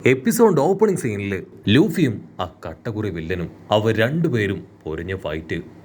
Episode opening സീനിൽ ലൂഫിയും ആ കട്ടകുറി വില്ലനും അവർ രണ്ടുപേരും പൊരിഞ്ഞ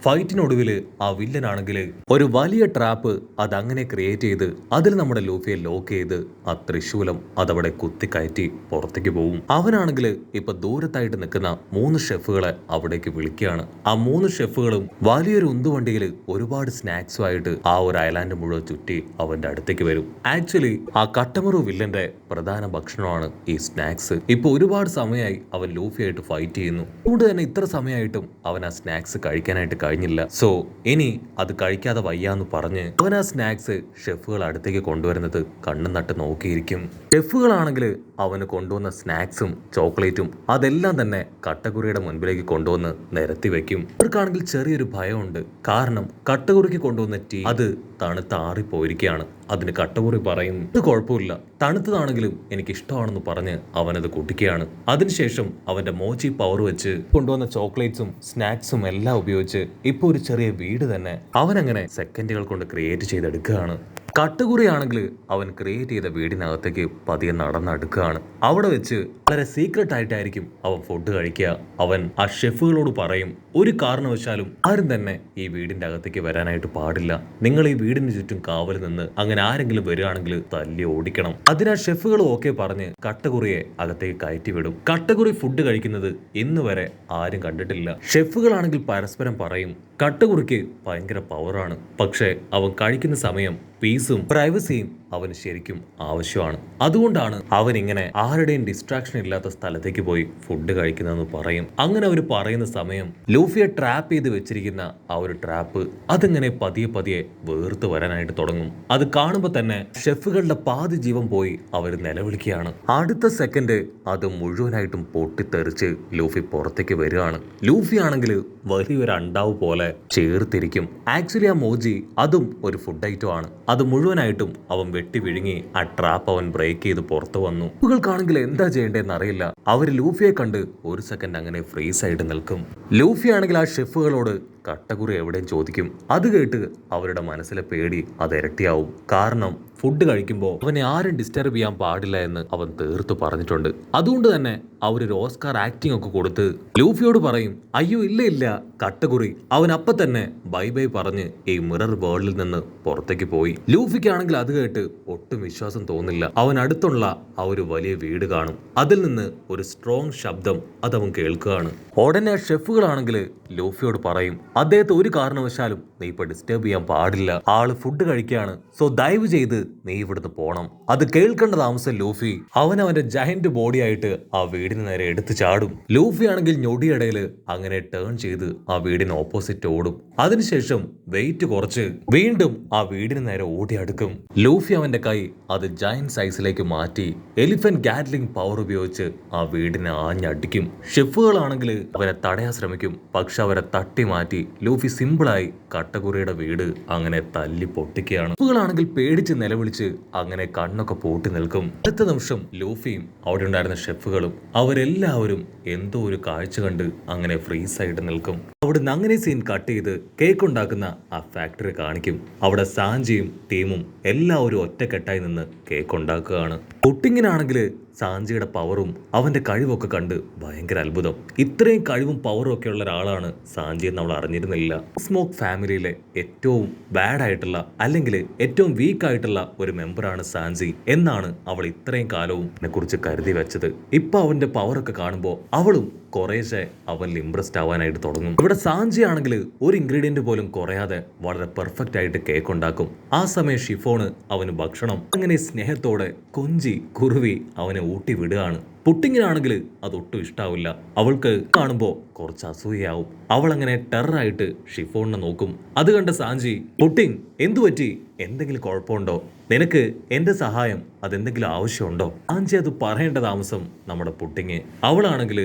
ഫൈറ്റിനൊടുവിൽ ആ വില്ലനാണെങ്കിൽ ഒരു വലിയ ട്രാപ്പ് അതങ്ങനെ ക്രിയേറ്റ് ചെയ്ത് അതിൽ നമ്മുടെ ലൂഫിയെ ലോക്ക് ചെയ്ത് ആ ത്രിശൂലം അതവിടെ കുത്തിക്കയറ്റി പുറത്തേക്ക് പോകും. അവനാണെങ്കിൽ ഇപ്പൊ ദൂരത്തായിട്ട് നിൽക്കുന്ന 3 ഷെഫുകളെ അവിടേക്ക് വിളിക്കുകയാണ്. ആ 3 ഷെഫുകളും വലിയൊരു ഉന്തുവണ്ടിയിൽ ഒരുപാട് സ്നാക്സുമായിട്ട് ആ ഒരു ഐലാൻഡ് മുഴുവൻ ചുറ്റി അവന്റെ അടുത്തേക്ക് വരും. ആക്ച്വലി ആ കട്ടമറു വില്ലന്റെ പ്രധാന ഭക്ഷണമാണ് ഈ സ്നാക്സ്. ഇപ്പൊ ഒരുപാട് സമയമായി അവൻ ലൂഫിയായിട്ട് ഫൈറ്റ് ചെയ്യുന്നു. അതുകൊണ്ട് തന്നെ ഇത്ര സമയമായിട്ടും അവൻ ആ സ്നാക്സ് കഴിക്കാനായിട്ട് കഴിഞ്ഞില്ല. സോ ഇനി അത് കഴിക്കാതെ വയ്യാന്ന് പറഞ്ഞ് അവൻ ആ സ്നാക്സ് ഷെഫുകൾ അടുത്തേക്ക് കൊണ്ടുവരുന്നത് കണ്ണും നട്ട് നോക്കിയിരിക്കും. ഷെഫുകളാണെങ്കിൽ അവന് കൊണ്ടുവന്ന സ്നാക്സും ചോക്ലേറ്റും അതെല്ലാം തന്നെ കട്ടകുറിയുടെ മുൻപിലേക്ക് കൊണ്ടുവന്ന് നിരത്തി വെക്കും. അവർക്കാണെങ്കിൽ ചെറിയൊരു ഭയമുണ്ട്. കാരണം കട്ടകുറിക്ക് കൊണ്ടുവന്ന ടീ അത് തണുത്താറിപ്പോയിരിക്കുകയാണ്. അതിന് കട്ടകുറി പറയും, ഇത് കുഴപ്പമില്ല, തണുത്തതാണെങ്കിലും എനിക്ക് ഇഷ്ടമാണെന്ന് പറഞ്ഞ് അവനത് കുടിക്കുകയാണ്. അതിനുശേഷം അവന്റെ മോച്ചി പവർ വെച്ച് കൊണ്ടുവന്ന ചോക്ലേറ്റ്സും സ്നാക്സും എല്ലാം ഉപയോഗിച്ച് ഇപ്പൊ ഒരു ചെറിയ വീട് തന്നെ അവനങ്ങനെ സെക്കൻഡുകൾ കൊണ്ട് ക്രിയേറ്റ് ചെയ്തെടുക്കുകയാണ്. കട്ടുകുറിയാണെങ്കിൽ അവൻ ക്രിയേറ്റ് ചെയ്ത വീടിനകത്തേക്ക് പതിയെ നടന്നെടുക്കുകയാണ്. അവിടെ വെച്ച് വളരെ സീക്രട്ട് ആയിട്ടായിരിക്കും അവൻ ഫുഡ് കഴിക്കുക. അവൻ ആ ഷെഫുകളോട് പറയും, ഒരു കാരണവശാലും ആരും തന്നെ ഈ വീടിന്റെ അകത്തേക്ക് വരാനായിട്ട് പാടില്ല. നിങ്ങൾ ഈ വീടിന് ചുറ്റും കാവൽ നിന്ന് അങ്ങനെ ആരെങ്കിലും വരികയാണെങ്കിൽ തല്ലി ഓടിക്കണം. അതിനാൽ ഷെഫുകളും ഓക്കെ പറഞ്ഞ് കട്ടകുറിയെ അകത്തേക്ക് കയറ്റി വിടും. കട്ടകുറി ഫുഡ് കഴിക്കുന്നത് ഇന്ന് വരെ ആരും കണ്ടിട്ടില്ല. ഷെഫുകളാണെങ്കിൽ പരസ്പരം പറയും, കട്ടകുറിക്ക് ഭയങ്കര പവറാണ്, പക്ഷെ അവൻ കഴിക്കുന്ന സമയം പീസും പ്രൈവസിയും അവന് ശരിക്കും ആവശ്യമാണ്. അതുകൊണ്ടാണ് അവൻ ഇങ്ങനെ ആരുടെയും ഡിസ്ട്രാക്ഷൻ ഇല്ലാത്ത സ്ഥലത്തേക്ക് പോയി ഫുഡ് കഴിക്കുന്നതെന്ന് പറയും. അങ്ങനെ അവർ പറയുന്ന സമയം ലൂഫിയെ ട്രാപ്പ് ചെയ്ത് വെച്ചിരിക്കുന്ന ആ ഒരു ട്രാപ്പ് അതിങ്ങനെ പതിയെ പതിയെ വേർത്ത് വരാനായിട്ട് തുടങ്ങും. അത് കാണുമ്പോൾ തന്നെ ഷെഫുകളുടെ പാതി ജീവൻ പോയി അവർ നിലവിളിക്കുകയാണ്. അടുത്ത സെക്കൻഡ് അത് മുഴുവനായിട്ടും പൊട്ടിത്തെറിച്ച് ലൂഫി പുറത്തേക്ക് വരികയാണ്. ലൂഫി ആണെങ്കിൽ വലിയൊരു അണ്ടാവ് പോലെ ചേർത്തിരിക്കും. ആക്ച്വലി ആ മോജി അതും ഒരു ഫുഡ് ഐറ്റം ആണ്. അത് മുഴുവനായിട്ടും അവൻ വെട്ടി വിഴുങ്ങി ആ ട്രാപ്പ് അവൻ ബ്രേക്ക് ചെയ്ത് പുറത്തു വന്നു. കുട്ടികൾക്കാണെങ്കിൽ എന്താ ചെയ്യേണ്ടതെന്ന് അറിയില്ല. അവർ ലൂഫിയെ കണ്ട് ഒരു സെക്കൻഡ് അങ്ങനെ ഫ്രീസ് ആയിട്ട് നിൽക്കും. ലൂഫി ആണെങ്കിൽ ആ ഷെഫുകളോട് കട്ടകുറി എവിടെയും ചോദിക്കും. അത് കേട്ട് അവരുടെ മനസ്സിലെ പേടി അത് ഇരട്ടിയാവും. കാരണം ഫുഡ് കഴിക്കുമ്പോൾ അവനെ ആരും ഡിസ്റ്റർബ് ചെയ്യാൻ പാടില്ല എന്ന് അവൻ തീർത്തു പറഞ്ഞിട്ടുണ്ട്. അതുകൊണ്ട് തന്നെ അവരൊരു ഓസ്കാർ ആക്ടിംഗ് ഒക്കെ കൊടുത്ത് ലൂഫിയോട് പറയും, അയ്യോ ഇല്ല ഇല്ല കട്ടകുറി. അവൻ അപ്പം തന്നെ ബൈ ബൈ പറഞ്ഞ് ഈ മിറർ വേൾഡിൽ നിന്ന് പുറത്തേക്ക് പോയി. ലൂഫിക്കാണെങ്കിൽ അത് കേട്ട് ഒട്ടും വിശ്വാസം തോന്നില്ല. അവൻ അടുത്തുള്ള ആ ഒരു വലിയ വീട് കാണും. അതിൽ നിന്ന് ഒരു സ്ട്രോങ് ശബ്ദം അതവൻ കേൾക്കുകയാണ്. ഉടനെ ഷെഫുകളാണെങ്കിൽ ലൂഫിയോട് പറയും, അദ്ദേഹത്തെ ഒരു കാരണവശാലും നീ ഇപ്പൊ ഡിസ്റ്റർബ് ചെയ്യാൻ പാടില്ല. ആള് ഫുഡ് കഴിക്കുകയാണ്. സോ ദയവ് ചെയ്ത് നീ ഇവിടുന്ന് പോണം. അത് കേൾക്കേണ്ട താമസം ലൂഫി അവന്റെ ജയന്റ് ബോഡി ആയിട്ട് ആ വീടിന് നേരെ എടുത്തു ചാടും. ലൂഫി ആണെങ്കിൽ ഞൊടിയിടയിൽ അങ്ങനെ ടേൺ ചെയ്ത് ആ വീടിന് ഓപ്പോസിറ്റ് ഓടും. അതിനുശേഷം വെയിറ്റ് കുറച്ച് വീണ്ടും ആ വീടിന് നേരെ ഓടി അടുക്കും. ലൂഫി അവന്റെ കൈ അത് ജയന്റ് സൈസിലേക്ക് മാറ്റി എലിഫന്റ് ഗാറ്റ്ലിംഗ് പവർ ഉപയോഗിച്ച് ആ വീടിനെ ആഞ്ഞടിക്കും. ഷെഫുകളാണെങ്കിൽ അവരെ തടയാൻ ശ്രമിക്കും. പക്ഷെ അവരെ തട്ടി മാറ്റി ലൂഫി സിമ്പിളായി കട്ടകുറിയുടെ വീട് അങ്ങനെ തല്ലി പൊട്ടിക്കുകയാണ്. ഷെഫുകളാണെങ്കിൽ പേടിച്ച് നിലവിളിച്ച് അങ്ങനെ കണ്ണൊക്കെ പൂട്ടി നിൽക്കും. അടുത്ത നിമിഷം ലൂഫിയും അവിടെ ഉണ്ടായിരുന്ന ഷെഫുകളും അവരെല്ലാവരും എന്തോ ഒരു കാഴ്ച കണ്ട് അങ്ങനെ ഫ്രീസ് ആയിട്ട് നിൽക്കും. അവിടുന്ന് അങ്ങനെ സീൻ കട്ട് ചെയ്ത് കേക്ക് ഉണ്ടാക്കുന്ന ആ ഫാക്ടറി കാണിക്കും. അവിടെ സാഞ്ചിയും ടീമും എല്ലാവരും ഒറ്റക്കെട്ടായി നിന്ന് കേക്ക് ഉണ്ടാക്കുകയാണ്. പുട്ടിങ്ങിനാണെങ്കിൽ സാഞ്ചിയുടെ പവറും അവന്റെ കഴിവൊക്കെ കണ്ട് ഭയങ്കര അത്ഭുതം. ഇത്രയും കഴിവും പവറും ഒക്കെ ഉള്ള ഒരാളാണ് സാഞ്ചി എന്ന് അവൾ അറിഞ്ഞിരുന്നില്ല. സ്മോക്ക് ഫാമിലിയിലെ ഏറ്റവും ബാഡ് ആയിട്ടുള്ള അല്ലെങ്കിൽ ഏറ്റവും വീക്ക് ആയിട്ടുള്ള ഒരു മെമ്പറാണ് സാഞ്ചി എന്നാണ് അവൾ ഇത്രയും കാലവും എന്നെ കുറിച്ച് കരുതി വെച്ചത്. ഇപ്പൊ അവന്റെ പവറൊക്കെ കാണുമ്പോൾ അവളും കുറേശ്ശെ അവനിൽ ഇംപ്രസ്ഡ് ആവാനായിട്ട് തുടങ്ങും. ഇവിടെ സാഞ്ചി ആണെങ്കിൽ ഒരു ഇൻഗ്രീഡിയന്റ് പോലും കുറയാതെ വളരെ പെർഫെക്റ്റ് ആയിട്ട് കേക്ക് ഉണ്ടാക്കും. ആ സമയം ഷിഫോണ് അവന് ഭക്ഷണം അങ്ങനെ സ്നേഹത്തോടെ കൊഞ്ചി കുറുവി അവനെ ഊട്ടി വിടുകയാണ്. പുട്ടിങ്ങിനാണെങ്കിൽ അതൊട്ടും ഇഷ്ടാവില്ല. അവൾക്ക് കാണുമ്പോൾ കുറച്ച് അസൂയാവും. അവൾ അങ്ങനെ ടെററായിട്ട് ഷിഫോണിനെ നോക്കും. അത് കണ്ട സാഞ്ചി, പുട്ടിങ് എന്തു പറ്റി, എന്തെങ്കിലും കുഴപ്പമുണ്ടോ, നിനക്ക് എന്റെ സഹായം അതെന്തെങ്കിലും ആവശ്യമുണ്ടോ? സാഞ്ചി അത് പറയേണ്ട താമസം നമ്മുടെ പുട്ടിങ് അവളാണെങ്കിൽ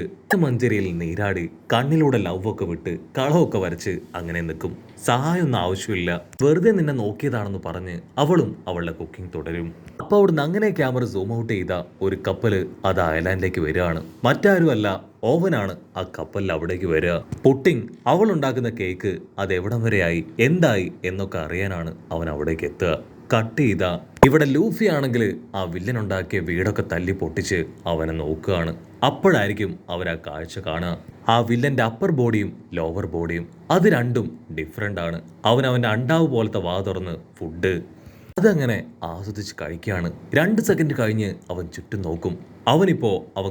മഞ്ചേരിയിൽ നീരാടി കണ്ണിലൂടെ ലവൊക്കെ വിട്ട് കളമൊക്കെ വരച്ച് അങ്ങനെ നിൽക്കും. സഹായം ഒന്നും ആവശ്യമില്ല, വെറുതെ നിന്നെ നോക്കിയതാണെന്ന് പറഞ്ഞ് അവളും അവളുടെ കുക്കിംഗ് തുടരും. അപ്പൊ അവിടുന്ന് അങ്ങനെ ക്യാമറ സൂം ഔട്ട് ചെയ്ത ഒരു കപ്പല് അത് ഐലാൻഡിലേക്ക് വരികയാണ്. മറ്റാരുമല്ല, ഓവനാണ് ആ കപ്പലിൽ അവിടേക്ക് വരിക. പുട്ടിങ് അവൾ ഉണ്ടാക്കുന്ന കേക്ക് അത് എവിടം വരെയായി എന്തായി എന്നൊക്കെ അറിയാനാണ് അവൻ അവിടേക്ക് എത്തുക. കട്ട് ചെയ്ത ഇവിടെ ലൂഫി ആണെങ്കിൽ ആ വില്ലൻ ഉണ്ടാക്കിയ വീടൊക്കെ തല്ലി പൊട്ടിച്ച് അവനെ നോക്കുകയാണ്. അപ്പോഴായിരിക്കും അവർ ആ കാഴ്ച കാണുക. ആ വില്ലന്റെ അപ്പർ ബോഡിയും ലോവർ ബോഡിയും അത് രണ്ടും ഡിഫറെന്റ് ആണ്. അവന്റെ അണ്ടാവ് പോലത്തെ വാ തുറന്ന് ഫുഡ് അതങ്ങനെ ആസ്വദിച്ച് കഴിക്കുകയാണ്. 2 സെക്കൻഡ് കഴിഞ്ഞ് അവൻ ചുറ്റും നോക്കും. അവൻ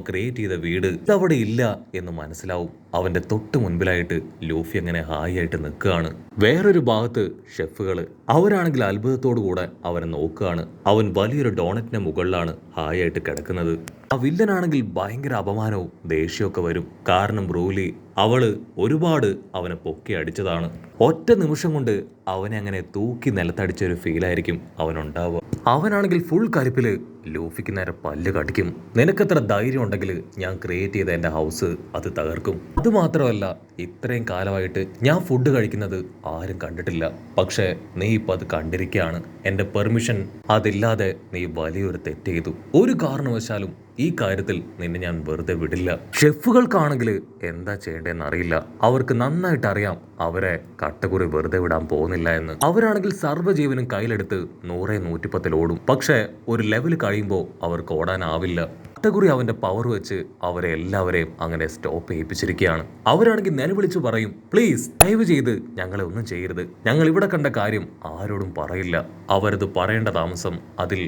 ക്രിയേറ്റ് ചെയ്ത വീട് ഇതവിടെ ഇല്ല എന്ന് മനസ്സിലാവും. അവന്റെ തൊട്ട് മുൻപിലായിട്ട് ലൂഫി അങ്ങനെ ഹായ് ആയിട്ട് നിൽക്കുകയാണ്. വേറൊരു ഭാഗത്ത് ഷെഫുകള് അവരാണെങ്കിൽ അത്ഭുതത്തോടു കൂടെ അവനെ നോക്കുകയാണ്. അവൻ വലിയൊരു ഡോണറ്റിന്റെ മുകളിലാണ് ഹായ് ആയിട്ട് കിടക്കുന്നത്. ആ വില്ലനാണെങ്കിൽ ഭയങ്കര അപമാനവും ദേഷ്യമൊക്കെ വരും. കാരണം ബ്രൂലി അവള് ഒരുപാട് അവനെ പൊക്കി അടിച്ചതാണ്. ഒറ്റ നിമിഷം കൊണ്ട് അവനെ അങ്ങനെ തൂക്കി നിലത്തടിച്ച ഒരു ഫീലായിരിക്കും അവനുണ്ടാവുക. അവനാണെങ്കിൽ ഫുൾ കരുപ്പില് ലൂഫിക്ക് നേരെ പല്ല് കടിക്കും. നിനക്കെത്ര ധൈര്യം ഉണ്ടെങ്കിൽ ഞാൻ ക്രിയേറ്റ് ചെയ്ത എൻ്റെ ഹൗസ് അത് തകർക്കും. അതുമാത്രമല്ല, ഇത്രയും കാലമായിട്ട് ഞാൻ ഫുഡ് കഴിക്കുന്നത് ആരും കണ്ടിട്ടില്ല. പക്ഷേ നീ ഇപ്പം അത് കണ്ടിരിക്കുകയാണ്. എൻ്റെ പെർമിഷൻ അതില്ലാതെ നീ വലിയൊരു തെറ്റ് ചെയ്തു. ഒരു കാരണവശാലും ഈ കാര്യത്തിൽ നിന്നെ ഞാൻ വെറുതെ വിടില്ല. ഷെഫുകൾക്കാണെങ്കിൽ എന്താ ചെയ്യേണ്ടതെന്ന് അറിയില്ല. അവർക്ക് നന്നായിട്ട് അറിയാം അവരെ കട്ടക്കുറി വെറുതെ വിടാൻ പോകുന്നില്ല എന്ന്. അവരാണെങ്കിൽ സർവ്വജീവനും കയ്യിലെടുത്ത് 100-110 ഓടും. പക്ഷേ ഒരു ലെവൽ കഴിയുമ്പോൾ അവർക്ക് ഓടാനാവില്ല. കട്ടക്കുറി അവന്റെ പവർ വെച്ച് അവരെ എല്ലാവരെയും അങ്ങനെ സ്റ്റോപ്പ് ചെയ്യിപ്പിച്ചിരിക്കുകയാണ്. അവരാണെങ്കിൽ നിലവിളിച്ചു പറയും, പ്ലീസ് ദയവ് ചെയ്ത് ഞങ്ങളെ ഒന്നും ചെയ്യരുത്. ഞങ്ങൾ ഇവിടെ കണ്ട കാര്യം ആരോടും പറയില്ല. അവരത് പറയേണ്ട താമസം അതിൽ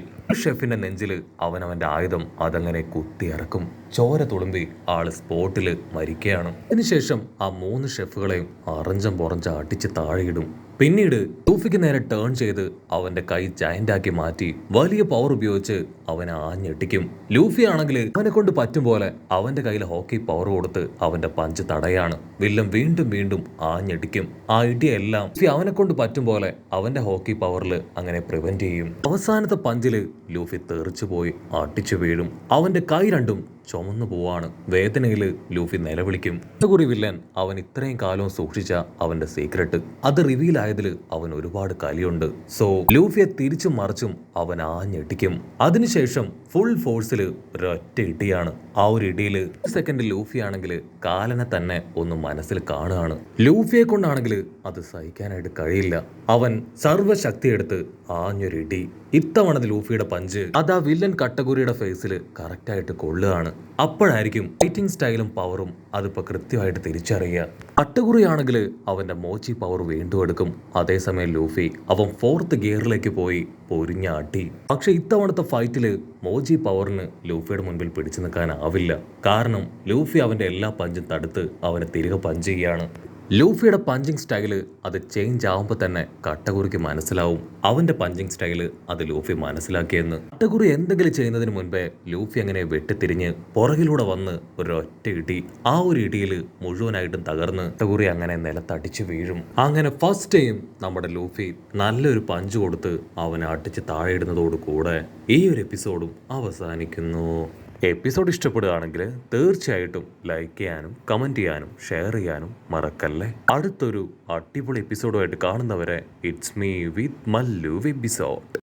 ഷെഫിന്റെ നെഞ്ചില് അവന്റെ ആയുധം അതങ്ങനെ കുത്തിയിറക്കും. ചോര തുളുമ്പി ആള് സ്പോട്ടില് മരിക്കുകയാണ്. അതിനുശേഷം ആ 3 ഷെഫുകളെയും അറഞ്ചം പുറഞ്ചം അടിച്ച് താഴെയിടും. പിന്നീട് ലൂഫിക്ക് നേരെ ടേൺ ചെയ്ത് അവന്റെ കൈ ജയന്റാക്കി മാറ്റി വലിയ പവർ ഉപയോഗിച്ച് അവനെ ആഞ്ഞെട്ടിക്കും. ലൂഫി ആണെങ്കിൽ അവനെ കൊണ്ട് പറ്റും പോലെ അവന്റെ കയ്യിൽ ഹോക്കി പവർ കൊടുത്ത് അവന്റെ പഞ്ച് തടയാണ്. വില്ലൻ വീണ്ടും വീണ്ടും ആഞ്ഞെട്ടിക്കും. ആ ഇടിയെല്ലാം ലൂഫി അവനെ കൊണ്ട് പറ്റും പോലെ അവന്റെ ഹോക്കി പവറിൽ അങ്ങനെ പ്രിവെന്റ് ചെയ്യും. അവസാനത്തെ പഞ്ചില് ലൂഫി തെറിച്ചു പോയി അടിച്ചു വീഴും. അവന്റെ കൈ രണ്ടും ചുമന്നു പോവാണ്. വേദനയില് ലൂഫി നിലവിളിക്കും. കുറി വില്ലൻ അവൻ ഇത്രയും കാലവും സൂക്ഷിച്ച അവന്റെ സീക്രട്ട് അത് റിവീൽ ആയതില് അവൻ ഒരുപാട് കലിയുണ്ട്. സോ ലൂഫിയെ തിരിച്ചും മറിച്ചും അവൻ ആഞ്ഞെട്ടിക്കും. അതിനുശേഷം ഫുൾ ഫോഴ്സിൽ ഒരൊറ്റ ഇടിയാണ്. ആ ഒരു ഇടിയില് സെക്കൻഡ് ലൂഫി ആണെങ്കിൽ കാലനെ തന്നെ ഒന്ന് മനസ്സിൽ കാണുകയാണ്. ലൂഫിയെ കൊണ്ടാണെങ്കിൽ അത് സഹിക്കാനായിട്ട് കഴിയില്ല. അവൻ സർവ്വശക്തി എടുത്ത് ആഞ്ഞൊരിടി. ഇത്തവണ ലൂഫിയുടെ പഞ്ച് അത് ആ വില്ലൻ കട്ടകുരിയുടെ ഫേസിൽ കറക്റ്റായിട്ട് കൊള്ളുകയാണ്. അപ്പോഴായിരിക്കും ഫൈറ്റിംഗ് സ്റ്റൈലും പവറും അതിപ്പോ കൃത്യമായിട്ട് തിരിച്ചറിയുക. കട്ടകുറിയാണെങ്കിൽ അവന്റെ മോച്ചി പവർ വീണ്ടും എടുക്കും. അതേസമയം ലൂഫി അവൻ 4th ഗിയറിലേക്ക് പോയി പൊരിഞ്ഞാട്ടി. പക്ഷെ ഇത്തവണത്തെ ഫൈറ്റില് മോജി പവറിന് ലൂഫിയുടെ മുൻപിൽ പിടിച്ചു നിൽക്കാനാവില്ല. കാരണം ലൂഫി അവന്റെ എല്ലാ പഞ്ചും തടുത്ത് അവനെ തിരികെ പഞ്ച് ചെയ്യാണ്. ലൂഫിയുടെ പഞ്ചിങ് സ്റ്റൈല് അത് ചേഞ്ച് ആവുമ്പോൾ തന്നെ കട്ടകുറിക്ക് മനസ്സിലാവും അവന്റെ പഞ്ചിങ് സ്റ്റൈല് അത് ലൂഫി മനസ്സിലാക്കിയെന്ന്. കട്ടകുറി എന്തെങ്കിലും ചെയ്യുന്നതിന് മുൻപേ ലൂഫി അങ്ങനെ വെട്ടിത്തിരിഞ്ഞ് പുറകിലൂടെ വന്ന് ഒരൊറ്റ ഇടി. ആ ഒരു ഇടിയിൽ മുഴുവനായിട്ടും തകർന്ന് കട്ടകുറി അങ്ങനെ നിലത്തടിച്ചു വീഴും. അങ്ങനെ ഫസ്റ്റ് ടൈം നമ്മുടെ ലൂഫി നല്ലൊരു പഞ്ച് കൊടുത്ത് അവനെ അടിച്ച് താഴെ ഇടുന്നതോടു കൂടെ ഈ ഒരു എപ്പിസോഡും അവസാനിക്കുന്നു. എപ്പിസോഡ് ഇഷ്ടപ്പെടുകയാണെങ്കിൽ തീർച്ചയായിട്ടും ലൈക്ക് ചെയ്യാനും കമൻറ്റ് ചെയ്യാനും ഷെയർ ചെയ്യാനും മറക്കല്ലേ. അടുത്തൊരു അടിപൊളി എപ്പിസോഡുമായിട്ട് കാണുന്നവരെ it's me with Mallu episode.